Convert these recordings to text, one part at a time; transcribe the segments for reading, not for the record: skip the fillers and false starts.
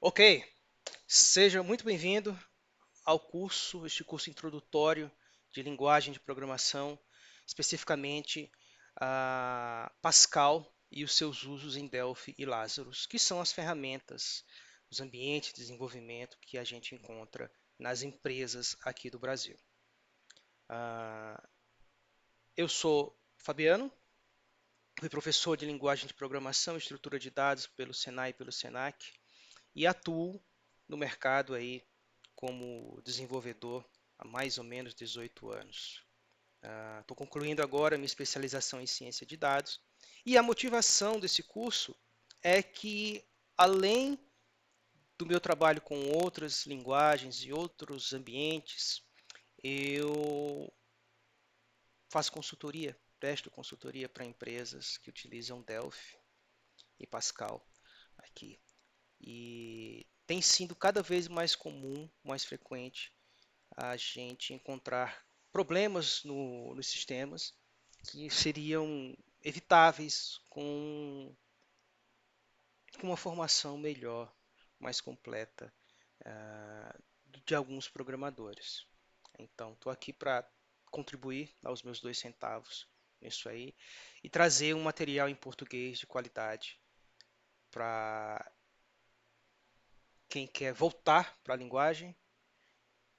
Ok, seja muito bem-vindo ao este curso introdutório de linguagem de programação, especificamente a Pascal e os seus usos em Delphi e Lazarus, que são as ferramentas, os ambientes de desenvolvimento que a gente encontra nas empresas aqui do Brasil. Ah, eu sou Fabiano, fui professor de linguagem de programação e estrutura de dados pelo Senai e pelo Senac e atuo no mercado aí como desenvolvedor há mais ou menos 18 anos. Estou concluindo agora minha especialização em ciência de dados e a motivação desse curso é que, além do meu trabalho com outras linguagens e outros ambientes, eu faço consultoria, presto consultoria para empresas que utilizam Delphi e Pascal aqui. E tem sido cada vez mais comum, mais frequente, a gente encontrar problemas nos sistemas que seriam evitáveis com uma formação melhor, mais completa de alguns programadores. Então, estou aqui para contribuir, dar os meus 2 centavos nisso aí e trazer um material em português de qualidade para quem quer voltar para a linguagem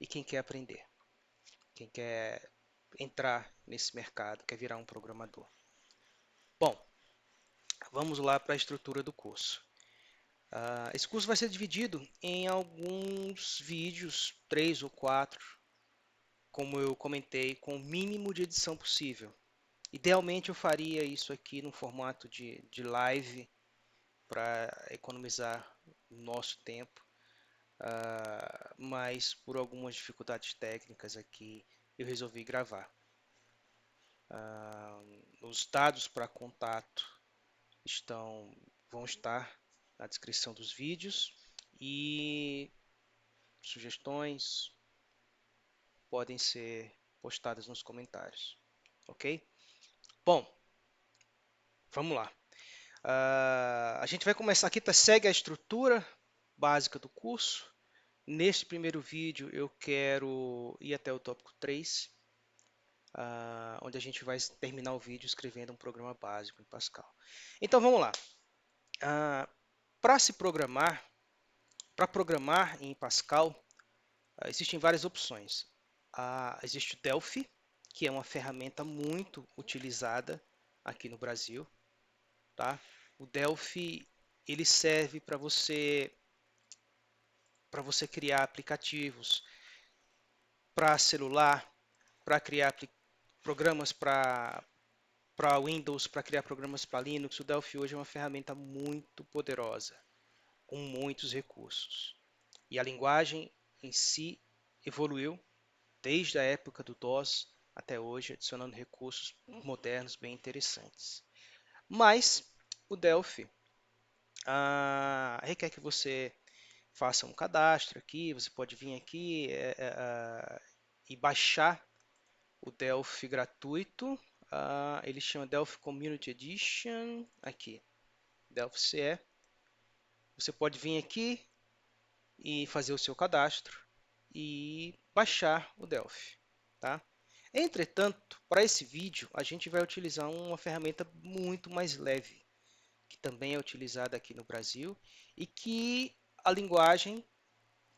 e quem quer aprender, quem quer entrar nesse mercado, quer virar um programador. Bom, vamos lá para a estrutura do curso. Esse curso vai ser dividido em alguns vídeos, 3 ou 4, como eu comentei, com o mínimo de edição possível. Idealmente eu faria isso aqui no formato de live para economizar nosso tempo, mas por algumas dificuldades técnicas aqui eu resolvi gravar. Os dados para contato vão estar na descrição dos vídeos e sugestões podem ser postadas nos comentários, ok? Bom, vamos lá. A gente vai começar aqui, segue a estrutura básica do curso. Neste primeiro vídeo eu quero ir até o tópico 3, onde a gente vai terminar o vídeo escrevendo um programa básico em Pascal. Então vamos lá. Para se programar, para programar em Pascal, existem várias opções. Existe o Delphi, que é uma ferramenta muito utilizada aqui no Brasil. Tá? O Delphi ele serve para você criar aplicativos para celular, para criar programas para Windows, para criar programas para Linux. O Delphi hoje é uma ferramenta muito poderosa, com muitos recursos. E a linguagem em si evoluiu desde a época do DOS até hoje, adicionando recursos modernos bem interessantes. Mas o Delphi requer que você faça um cadastro aqui, você pode vir aqui e baixar o Delphi gratuito. Ele chama Delphi Community Edition, aqui, Delphi CE. Você pode vir aqui e fazer o seu cadastro e baixar o Delphi, tá? Entretanto, para esse vídeo, a gente vai utilizar uma ferramenta muito mais leve, que também é utilizada aqui no Brasil e que a linguagem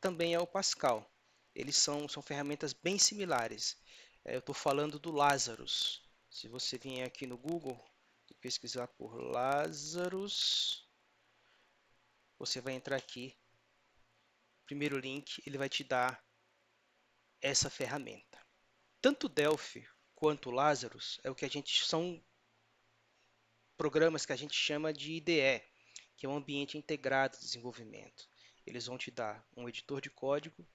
também é o Pascal. Eles são ferramentas bem similares. Eu estou falando do Lazarus. Se você vier aqui no Google e pesquisar por Lazarus, você vai entrar aqui. Primeiro link, ele vai te dar essa ferramenta. Tanto Delphi quanto Lazarus são programas que a gente chama de IDE, que é um ambiente integrado de desenvolvimento. Eles vão te dar um editor de código,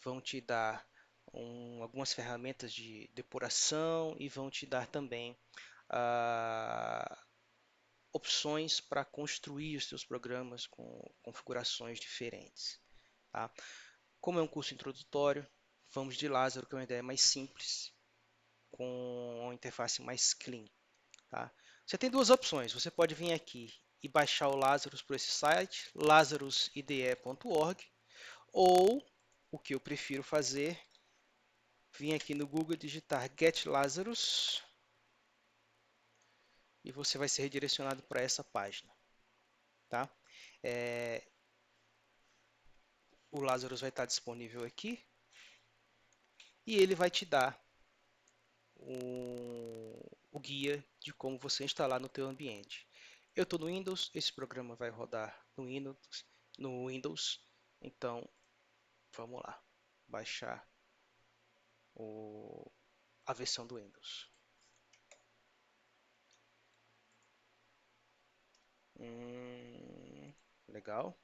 vão te dar algumas ferramentas de depuração e vão te dar também opções para construir os seus programas com configurações diferentes. Tá? Como é um curso introdutório, vamos de Lázaro, que é uma ideia mais simples, com uma interface mais clean. Tá? Você tem duas opções. Você pode vir aqui e baixar o Lazarus por esse site, lazaruside.org, ou o que eu prefiro fazer, vir aqui no Google digitar Get Lazarus e você vai ser redirecionado para essa página, tá? É, o Lazarus vai estar disponível aqui e ele vai te dar o guia de como você instalar no teu ambiente. Eu estou no Windows, esse programa vai rodar no Windows, então vamos lá, baixar a versão do Windows. Legal.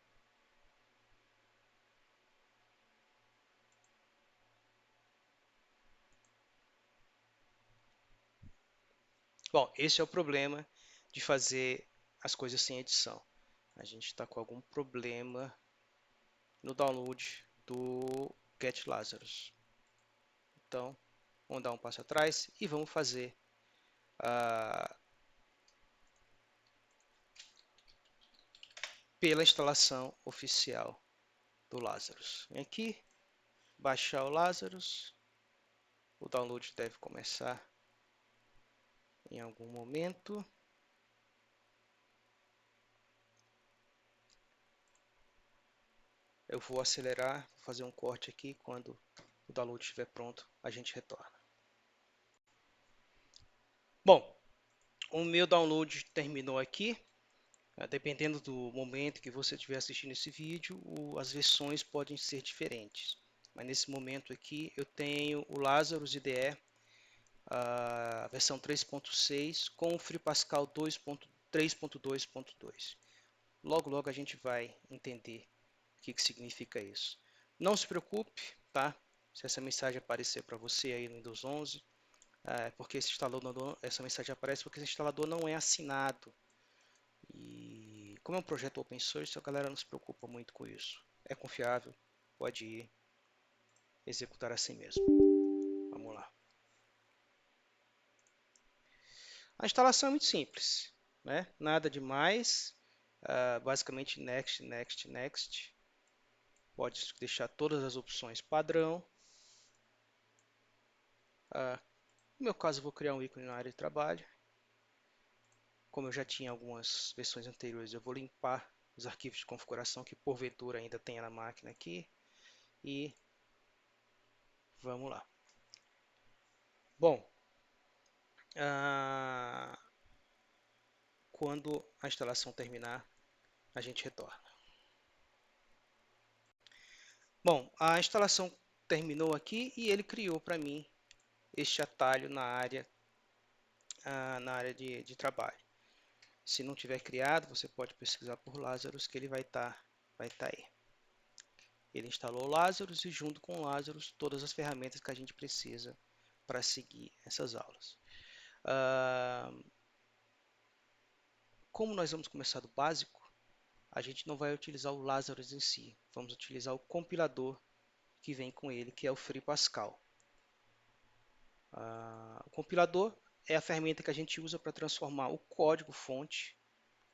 Bom, esse é o problema de fazer as coisas sem edição. A gente está com algum problema no download do Get Lazarus. Então, vamos dar um passo atrás e vamos fazer pela instalação oficial do Lazarus. Vem aqui, baixar o Lazarus. O download deve começar em algum momento. Eu vou acelerar, vou fazer um corte aqui. Quando o download estiver pronto, a gente retorna. Bom, o meu download terminou aqui. Dependendo do momento que você estiver assistindo esse vídeo, as versões podem ser diferentes. Mas nesse momento aqui eu tenho o Lazarus IDE, a versão 3.6 com o FreePascal 3.2.2. Logo, logo a gente vai entender o que significa isso. Não se preocupe, tá? Se essa mensagem aparecer para você aí no Windows 11, porque essa mensagem aparece porque esse instalador não é assinado. E como é um projeto open source, a galera não se preocupa muito com isso. É confiável, pode ir executar assim mesmo. Vamos lá. A instalação é muito simples, né? Nada demais. Basicamente next, next, next. Pode deixar todas as opções padrão. No meu caso, eu vou criar um ícone na área de trabalho. Como eu já tinha algumas versões anteriores, eu vou limpar os arquivos de configuração que porventura ainda tenha na máquina aqui. E vamos lá. Bom, quando a instalação terminar, a gente retorna. Bom, a instalação terminou aqui e ele criou para mim este atalho na área de trabalho. Se não tiver criado, você pode pesquisar por Lazarus que ele vai estar aí. Ele instalou o Lazarus e junto com o Lazarus todas as ferramentas que a gente precisa para seguir essas aulas. Como nós vamos começar do básico, a gente não vai utilizar o Lazarus em si, vamos utilizar o compilador que vem com ele, que é o FreePascal. O compilador é a ferramenta que a gente usa para transformar o código-fonte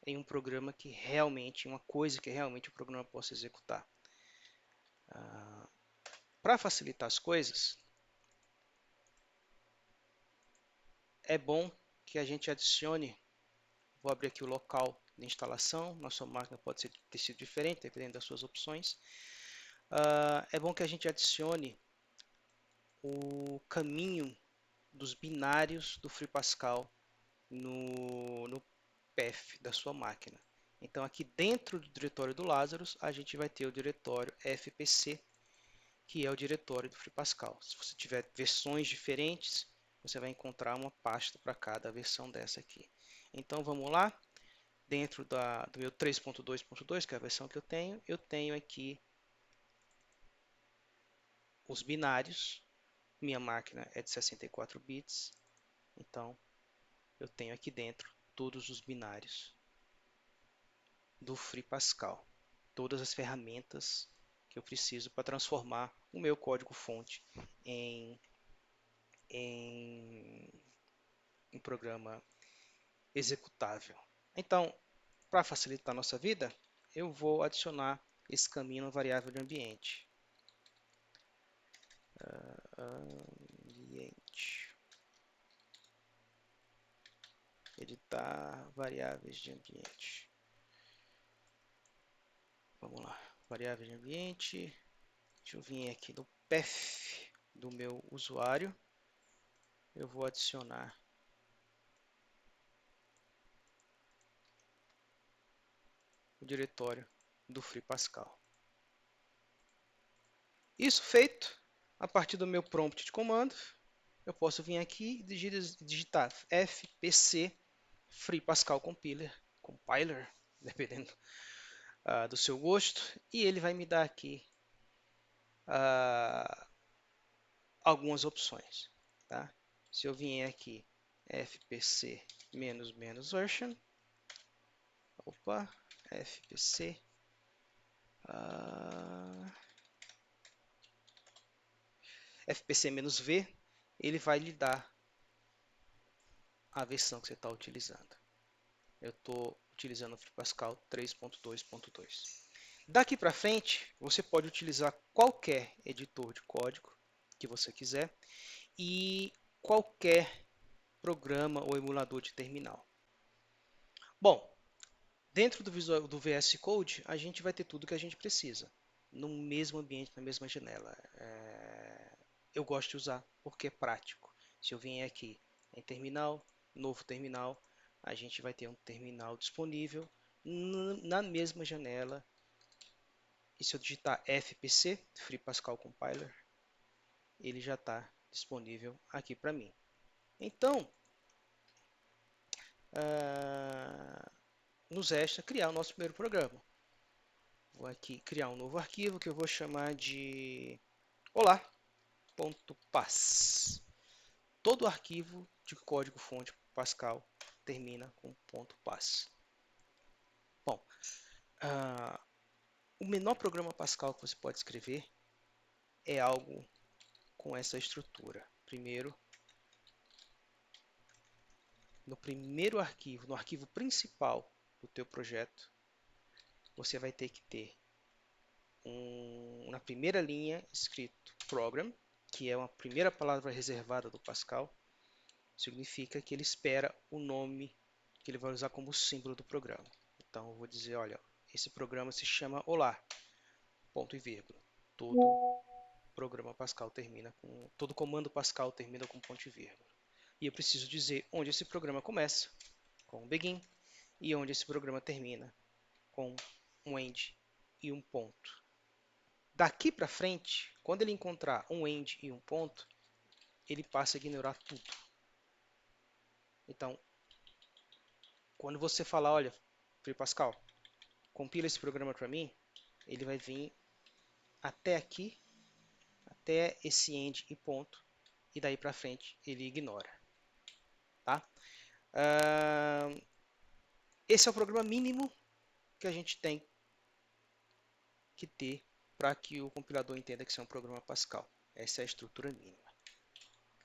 em um programa que realmente, uma coisa que realmente o programa possa executar. Para facilitar as coisas, é bom que a gente adicione, vou abrir aqui o local de instalação, na sua máquina pode ter sido diferente, dependendo das suas opções. É bom que a gente adicione o caminho dos binários do FreePascal no path da sua máquina. Então, aqui dentro do diretório do Lazarus, a gente vai ter o diretório fpc, que é o diretório do FreePascal. Se você tiver versões diferentes, você vai encontrar uma pasta para cada versão dessa aqui. Então, vamos lá. Dentro do meu 3.2.2, que é a versão que eu tenho aqui os binários. Minha máquina é de 64 bits, então eu tenho aqui dentro todos os binários do FreePascal, todas as ferramentas que eu preciso para transformar o meu código-fonte em um programa executável. Então, para facilitar a nossa vida, eu vou adicionar esse caminho na variável de ambiente. Ambiente. Editar variáveis de ambiente. Vamos lá, variável de ambiente. Deixa eu vir aqui no path do meu usuário. Eu vou adicionar o diretório do FreePascal. Isso feito, a partir do meu prompt de comando, eu posso vir aqui e digitar fpc FreePascal compiler, dependendo do seu gosto, e ele vai me dar aqui algumas opções. Tá? Se eu vier aqui fpc version, fpc fpc-v, ele vai lhe dar a versão que você está utilizando. Eu estou utilizando o FreePascal 3.2.2. Daqui para frente, você pode utilizar qualquer editor de código que você quiser e qualquer programa ou emulador de terminal. Bom, dentro do VS Code, a gente vai ter tudo que a gente precisa, no mesmo ambiente, na mesma janela. Eu gosto de usar porque é prático. Se eu vier aqui em terminal, novo terminal, a gente vai ter um terminal disponível na mesma janela. E se eu digitar fpc, FreePascal Compiler, ele já está disponível aqui para mim. Então, nos resta criar o nosso primeiro programa. Vou aqui criar um novo arquivo que eu vou chamar de olá.paz. Todo arquivo de código-fonte Pascal termina com .paz. Bom, o menor programa Pascal que você pode escrever é algo com essa estrutura. Primeiro, no primeiro arquivo, no arquivo principal do teu projeto, você vai ter que ter na primeira linha escrito program, que é uma primeira palavra reservada do Pascal. Significa que ele espera o nome que ele vai usar como símbolo do programa. Então eu vou dizer, olha, esse programa se chama Olá, ponto e vírgula. Todo programa Pascal termina com, todo comando Pascal termina com ponto e vírgula. E eu preciso dizer onde esse programa começa, com um begin, e onde esse programa termina, com um end e um ponto. Daqui para frente, quando ele encontrar um end e um ponto, ele passa a ignorar tudo. Então, quando você falar, olha, FreePascal, compila esse programa para mim, ele vai vir até aqui, até esse end e ponto, e daí para frente ele ignora. Tá? Esse é o programa mínimo que a gente tem que ter para que o compilador entenda que isso é um programa Pascal. Essa é a estrutura mínima.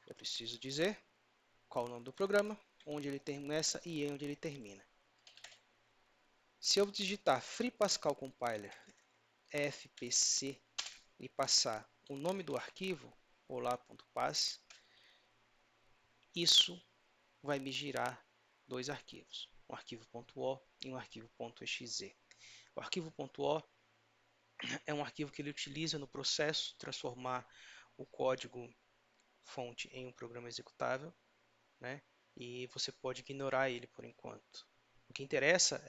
Eu preciso dizer qual o nome do programa, onde ele começa e onde ele termina. Se eu digitar FreePascal Compiler fpc e passar o nome do arquivo, olá.paz, isso vai me girar dois arquivos, um arquivo .o e um arquivo .exe. O arquivo .o é um arquivo que ele utiliza no processo de transformar o código fonte em um programa executável, né? E você pode ignorar ele por enquanto. O que interessa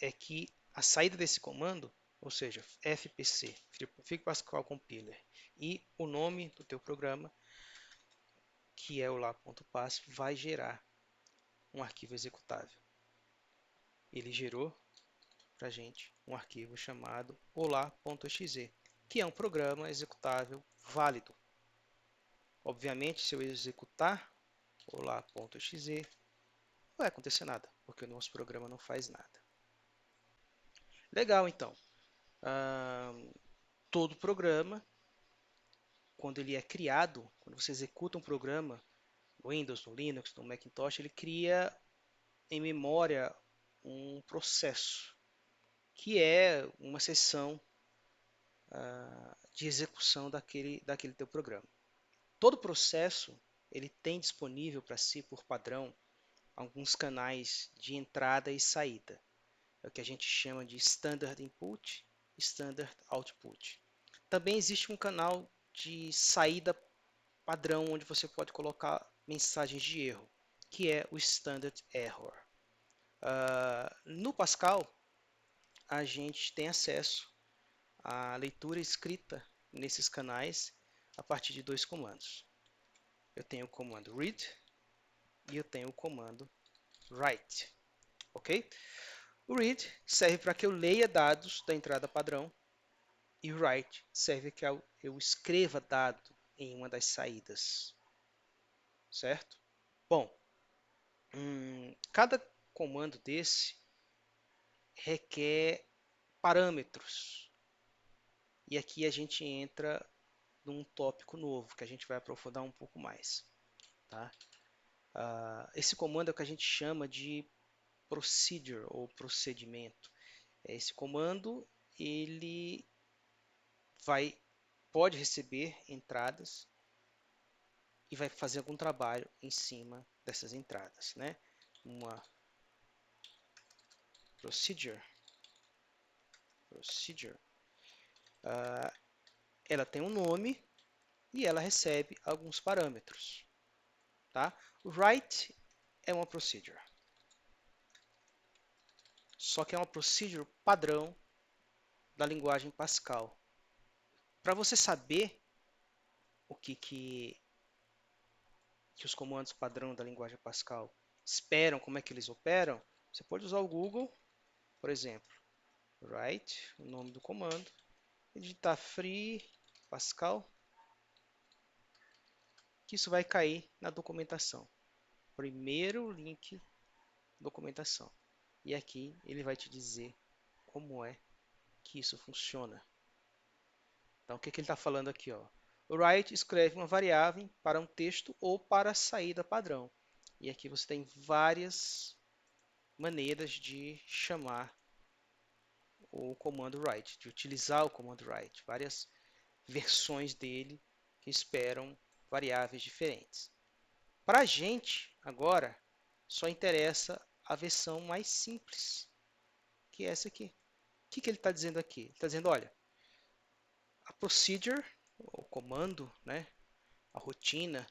é que a saída desse comando, ou seja, fpc, FreePascal Compiler, e o nome do teu programa, que é o lá.paz, vai gerar um arquivo executável. Ele gerou para a gente um arquivo chamado olá.exe, que é um programa executável válido. Obviamente, se eu executar olá.exe, não vai acontecer nada, porque o nosso programa não faz nada. Legal, então. Todo programa, quando ele é criado, quando você executa um programa no Windows, no Linux, no Macintosh, ele cria em memória um processo, que é uma seção de execução daquele teu programa. Todo processo ele tem disponível para si, por padrão, alguns canais de entrada e saída. É o que a gente chama de Standard Input e Standard Output. Também existe um canal de saída padrão, onde você pode colocar mensagens de erro, que é o Standard Error. No Pascal, a gente tem acesso à leitura escrita nesses canais a partir de dois comandos. Eu tenho o comando read e eu tenho o comando write. Ok? O read serve para que eu leia dados da entrada padrão e o write serve para que eu escreva dado em uma das saídas. Certo? Bom, cada comando desse requer parâmetros. E aqui a gente entra num tópico novo que a gente vai aprofundar um pouco mais. Tá? Esse comando é o que a gente chama de procedure ou procedimento. Esse comando ele pode receber entradas e vai fazer algum trabalho em cima dessas entradas, né? Uma procedure, ela tem um nome e ela recebe alguns parâmetros, tá? O write é uma procedure, só que é uma procedure padrão da linguagem Pascal. Para você saber o que os comandos padrão da linguagem Pascal esperam, como é que eles operam, você pode usar o Google, por exemplo, write, o nome do comando, e digitar free Pascal, que isso vai cair na documentação. Primeiro link, documentação. E aqui ele vai te dizer como é que isso funciona. Então, o que ele está falando aqui? Ó? O write escreve uma variável para um texto ou para a saída padrão. E aqui você tem várias maneiras de chamar o comando write, de utilizar o comando write. Várias versões dele que esperam variáveis diferentes. Para a gente, agora, só interessa a versão mais simples, que é essa aqui. O que ele está dizendo aqui? Ele está dizendo, olha, a procedure, o comando, né, a rotina,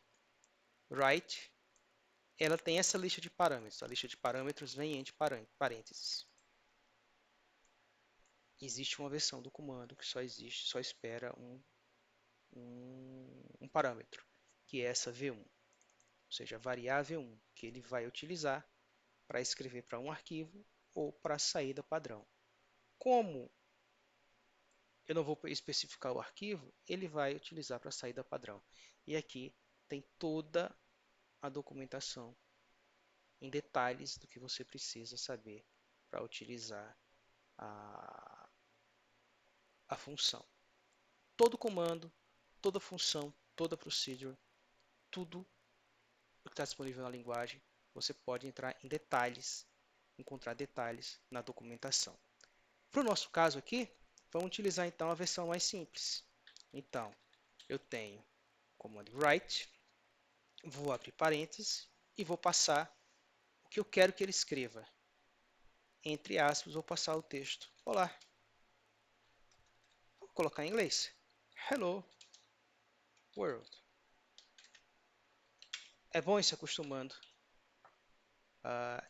write, ela tem essa lista de parâmetros. A lista de parâmetros vem entre parênteses. Existe uma versão do comando que só espera um parâmetro, que é essa v1, ou seja, a variável 1, que ele vai utilizar para escrever para um arquivo ou para a saída padrão. Como eu não vou especificar o arquivo, ele vai utilizar para a saída padrão. E aqui tem toda a documentação em detalhes do que você precisa saber para utilizar a função. Todo comando, toda função, toda procedure, tudo o que está disponível na linguagem, você pode entrar em detalhes, encontrar detalhes na documentação. Para o nosso caso aqui, vamos utilizar então a versão mais simples. Então, eu tenho o comando write, vou abrir parênteses e vou passar o que eu quero que ele escreva. Entre aspas, vou passar o texto. Olá. Vou colocar em inglês. Hello world. É bom ir se acostumando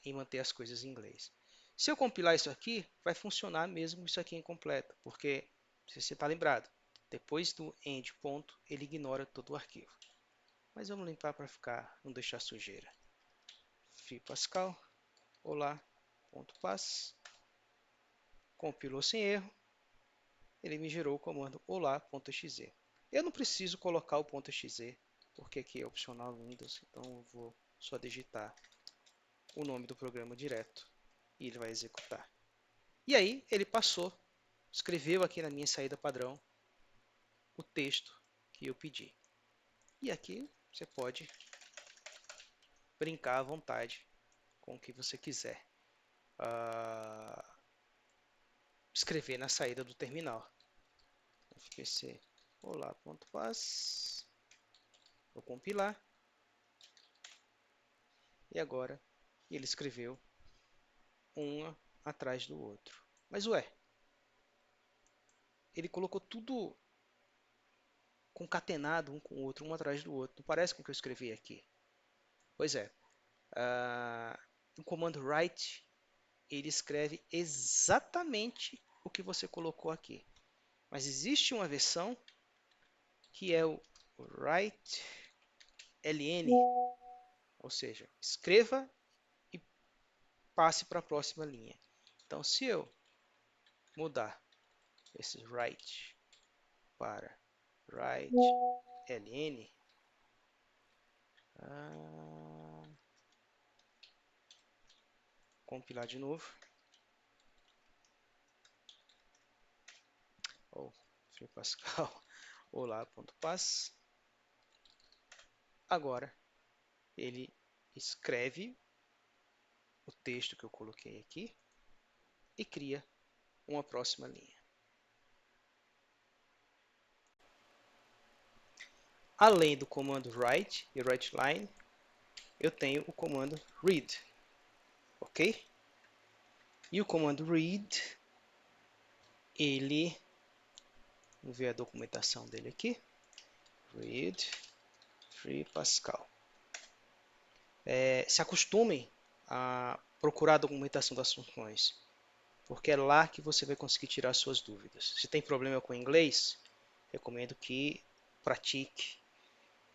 em manter as coisas em inglês. Se eu compilar isso aqui, vai funcionar mesmo isso aqui incompleto, porque, se você está lembrado, depois do end ponto, ele ignora todo o arquivo. Mas vamos limpar para não deixar sujeira. Free Pascal, olá.pass, compilou sem erro, ele me gerou o comando olá.exe. Eu não preciso colocar o .exe, porque aqui é opcional no Windows, então eu vou só digitar o nome do programa direto e ele vai executar. E aí ele escreveu aqui na minha saída padrão o texto que eu pedi. E aqui você pode brincar à vontade com o que você quiser. escrever na saída do terminal. fpc olá.paz, vou compilar, e agora ele escreveu uma atrás do outro. Mas ué, ele colocou tudo concatenado um com o outro, um atrás do outro. Não parece com o que eu escrevi aqui? Pois é. O comando write, ele escreve exatamente o que você colocou aqui. Mas existe uma versão que é o write ln, ou seja, escreva e passe para a próxima linha. Então, se eu mudar esse write para write ln, compilar de novo, ou Pascal, olá.paz, agora ele escreve o texto que eu coloquei aqui e cria uma próxima linha. Além do comando write e writeLine, eu tenho o comando read, ok? E o comando read, ele, vamos ver a documentação dele aqui, read free Pascal. Se acostumem a procurar a documentação das funções, porque é lá que você vai conseguir tirar suas dúvidas. Se tem problema com o inglês, recomendo que pratique,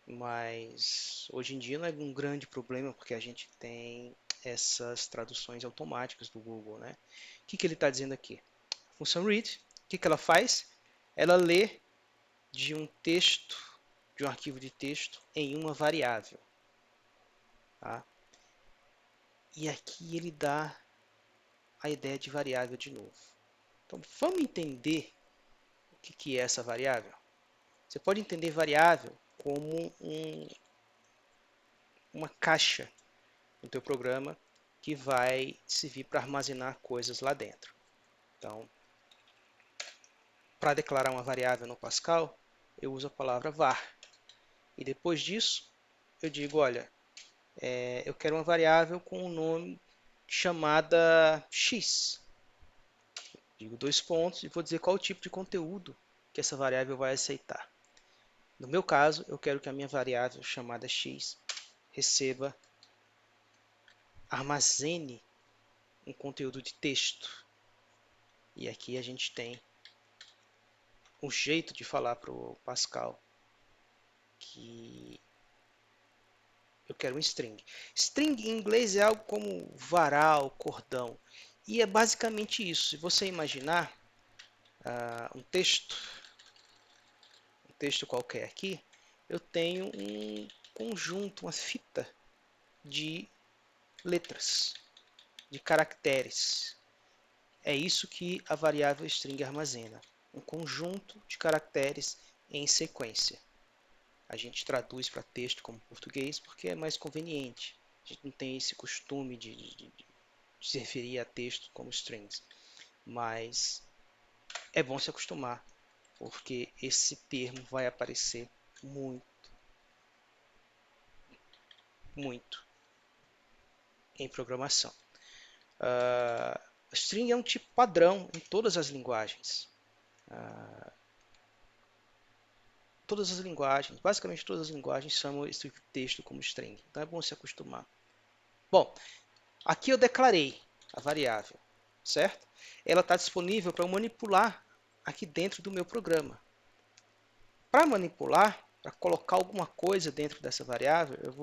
mas hoje em dia não é um grande problema porque a gente tem essas traduções automáticas do Google, né? O que ele está dizendo aqui? A função read, o que ela faz? Ela lê de um texto, de um arquivo de texto em uma variável. Tá? E aqui ele dá a ideia de variável de novo. Então vamos entender o que é essa variável? Você pode entender variável como uma caixa no teu programa que vai servir para armazenar coisas lá dentro. Então, para declarar uma variável no Pascal, eu uso a palavra var. E depois disso, eu digo, olha, eu quero uma variável com um nome chamada x. Digo dois pontos e vou dizer qual o tipo de conteúdo que essa variável vai aceitar. No meu caso, eu quero que a minha variável chamada x receba, armazene um conteúdo de texto. E aqui a gente tem um jeito de falar para o Pascal que eu quero um string. String em inglês é algo como varal, cordão. E é basicamente isso. Se você imaginar um texto qualquer aqui, eu tenho um conjunto, uma fita de letras, de caracteres. É isso que a variável string armazena. Um conjunto de caracteres em sequência. A gente traduz para texto como português porque é mais conveniente. A gente não tem esse costume de se referir a texto como strings. Mas é bom se acostumar, porque esse termo vai aparecer muito, muito em programação. String é um tipo padrão em todas as linguagens. Todas as linguagens, basicamente todas as linguagens chamam esse tipo de texto como string. Então é bom se acostumar. Bom, aqui eu declarei a variável, certo? Ela está disponível para eu manipular aqui dentro do meu programa. Para manipular, para colocar alguma coisa dentro dessa variável, eu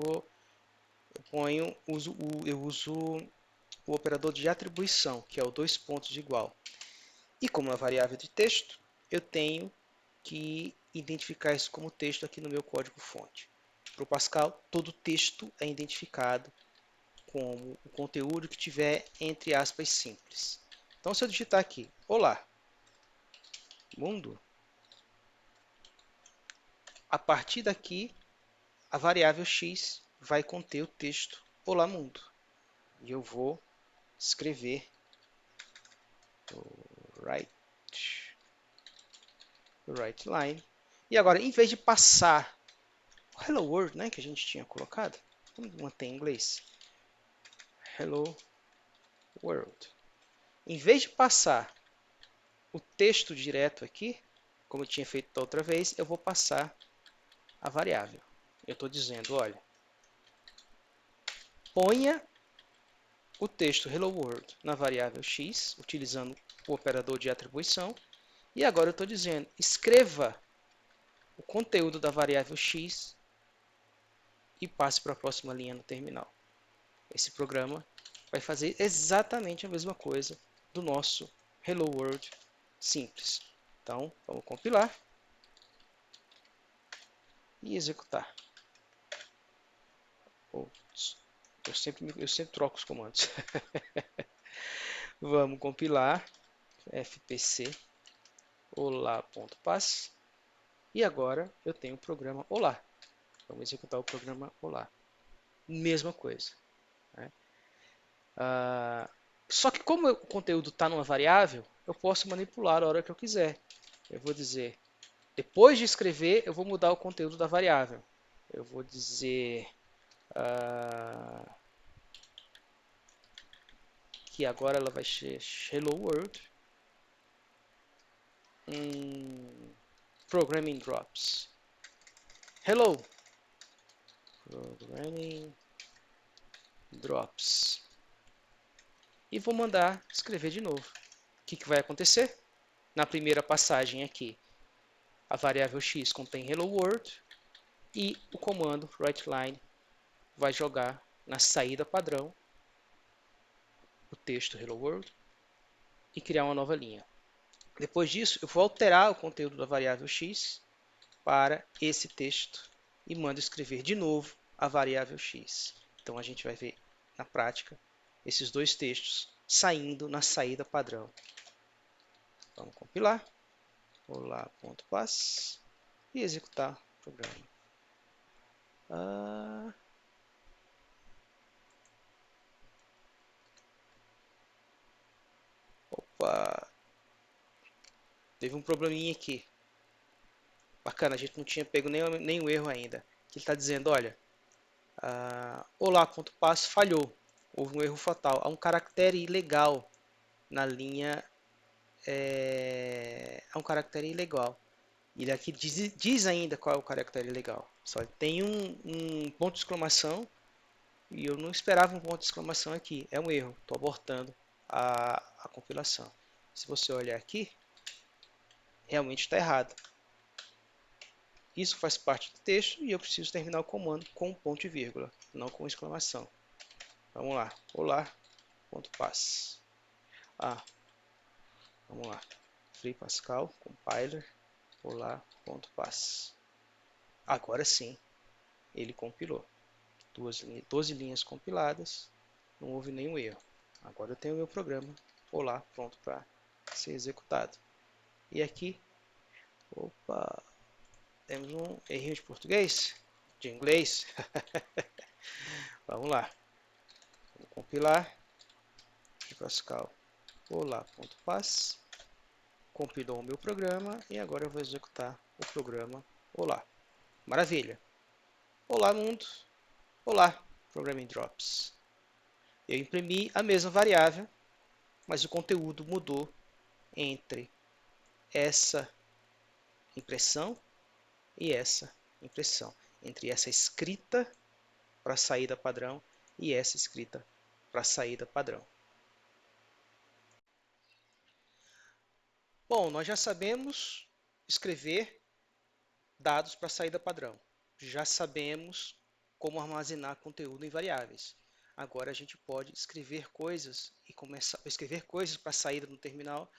uso o operador de atribuição, que é o dois pontos de igual. E como é uma variável de texto, eu tenho que identificar isso como texto aqui no meu código-fonte. Para o Pascal, todo texto é identificado como o conteúdo que tiver entre aspas simples. Então, se eu digitar aqui, olá, mundo, a partir daqui, a variável x vai conter o texto olá, mundo. E eu vou escrever o write_line. E agora, em vez de passar o hello world, né, que a gente tinha colocado, vamos manter em inglês. Hello world. Em vez de passar o texto direto aqui, como eu tinha feito da outra vez, eu vou passar a variável. Eu estou dizendo, olha, ponha o texto hello world na variável x, utilizando o operador de atribuição. E agora eu estou dizendo, escreva o conteúdo da variável x e passe para a próxima linha no terminal. Esse programa vai fazer exatamente a mesma coisa do nosso hello world simples. Então, vamos compilar e executar. Eu sempre troco os comandos. Vamos compilar fpc olá.pass e agora eu tenho o programa olá. Vamos executar o programa olá. Mesma coisa. Né? Só que como o conteúdo está numa variável, eu posso manipular a hora que eu quiser. Eu vou dizer, depois de escrever, eu vou mudar o conteúdo da variável. Eu vou dizer que agora ela vai ser hello world programming drops. Hello programming drops. E vou mandar escrever de novo. O que vai acontecer? Na primeira passagem aqui, a variável x contém hello world e o comando writeLine vai jogar na saída padrão o texto hello world e criar uma nova linha. Depois disso, eu vou alterar o conteúdo da variável x para esse texto e mando escrever de novo a variável x. Então a gente vai ver na prática esses dois textos saindo na saída padrão. Vamos compilar. Olá.pass e executar o programa. Opa! Teve um probleminha aqui. Bacana, a gente não tinha pego nenhum erro ainda. Que ele está dizendo, olha, olá.pass falhou. Houve um erro fatal. Há um caractere ilegal na linha. Há um caractere ilegal. Ele aqui diz ainda qual é o caractere ilegal. Só tem um ponto de exclamação e eu não esperava um ponto de exclamação aqui. É um erro. Estou abortando a compilação. Se você olhar aqui, realmente está errado. Isso faz parte do texto e eu preciso terminar o comando com um ponto e vírgula, não com exclamação. Vamos lá. Olá.pass. Vamos lá. Free Pascal, compiler, olá.pass. Agora sim, ele compilou. 12 linhas compiladas, não houve nenhum erro. Agora eu tenho o meu programa olá pronto para ser executado. E aqui, temos um errinho de português, de inglês. Vamos lá. Vou compilar. Pascal olá.pass. Compilou o meu programa e agora eu vou executar o programa olá. Maravilha. Olá, mundo. Olá, Programming Drops. Eu imprimi a mesma variável, mas o conteúdo mudou entre essa impressão e essa impressão. Entre essa escrita para saída padrão e essa escrita para saída padrão. Bom, nós já sabemos escrever dados para saída padrão. Já sabemos como armazenar conteúdo em variáveis. Agora a gente pode escrever coisas e começar a escrever coisas para a saída no terminal,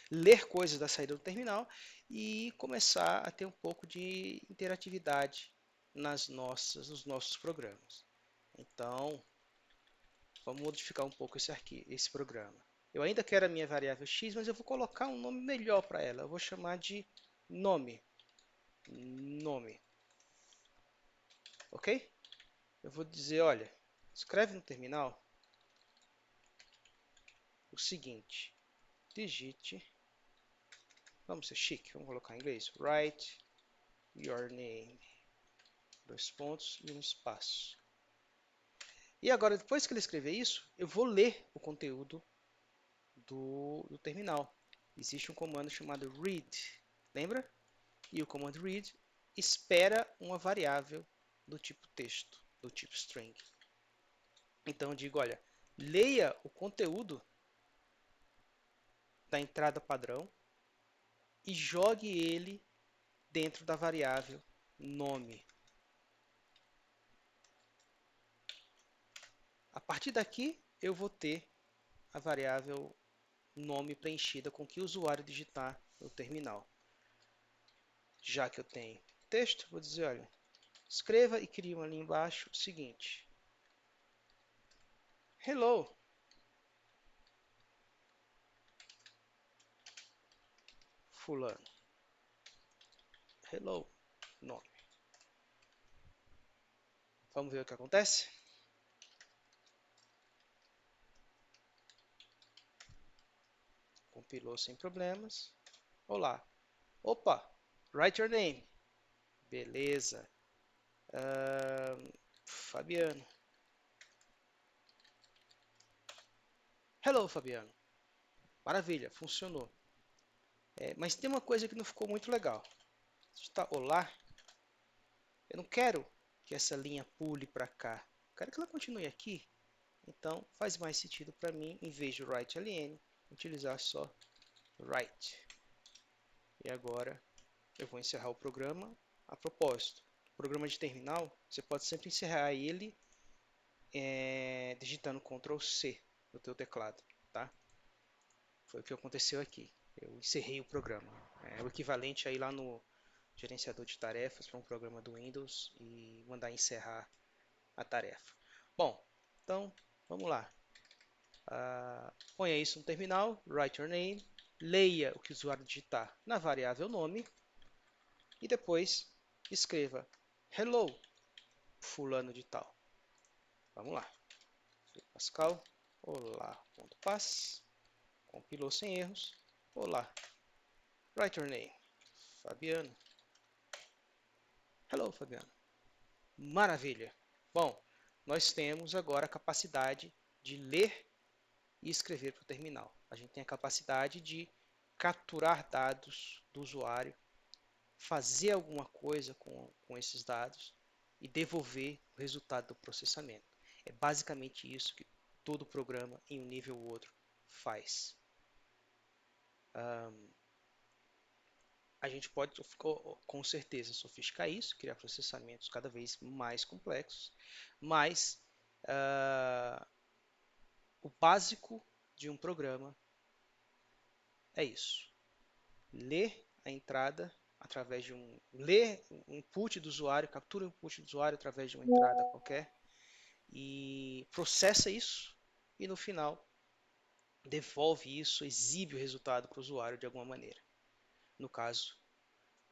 ler coisas da saída do terminal e começar a ter um pouco de interatividade nos nossos programas. Então, vamos modificar um pouco esse programa. Eu ainda quero a minha variável x, mas eu vou colocar um nome melhor para ela. Eu vou chamar de nome. Ok? Eu vou dizer, olha, escreve no terminal o seguinte: digite, vamos ser chique, vamos colocar em inglês, write your name, dois pontos e um espaço. E agora, depois que ele escrever isso, eu vou ler o conteúdo do terminal. Existe um comando chamado read, lembra? E o comando read espera uma variável do tipo texto, do tipo string. Então eu digo, olha, leia o conteúdo da entrada padrão e jogue ele dentro da variável nome. A partir daqui, eu vou ter a variável nome preenchida com o que o usuário digitar no terminal. Já que eu tenho texto, vou dizer, olha, escreva e crie ali embaixo o seguinte: Hello, fulano. Hello, nome. Vamos ver o que acontece? Compilou sem problemas. Olá. Opa, write your name. Beleza. Fabiano. Hello, Fabiano. Maravilha, funcionou. Mas tem uma coisa que não ficou muito legal. Está olá. Eu não quero que essa linha pule para cá. Eu quero que ela continue aqui. Então, faz mais sentido para mim, em vez de write ln, utilizar só write. E agora eu vou encerrar o programa. A propósito, o programa de terminal, você pode sempre encerrar ele digitando Ctrl C no teu teclado, tá? Foi o que aconteceu aqui. Eu encerrei o programa. É o equivalente aí lá no gerenciador de tarefas para um programa do Windows e mandar encerrar a tarefa. Bom, então vamos lá. Ponha isso no terminal, write your name, leia o que o usuário digitar na variável nome e depois escreva hello, fulano de tal. Vamos lá. Pascal, olá.paz, compilou sem erros. Olá, write your name, Fabiano. Hello, Fabiano. Maravilha. Bom, nós temos agora a capacidade de ler e escrever para o terminal. A gente tem a capacidade de capturar dados do usuário, fazer alguma coisa com esses dados e devolver o resultado do processamento. É basicamente isso que todo programa, em um nível ou outro, faz. A gente pode, com certeza, sofisticar isso, criar processamentos cada vez mais complexos, mas o básico de um programa é isso. Ler a entrada através de ler o input do usuário, captura o input do usuário através de uma entrada qualquer e processa isso e no final devolve isso, exibe o resultado para o usuário de alguma maneira. No caso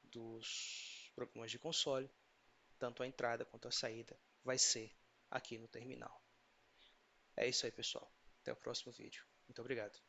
dos programas de console, tanto a entrada quanto a saída vai ser aqui no terminal. É isso aí, pessoal. Até o próximo vídeo. Muito obrigado.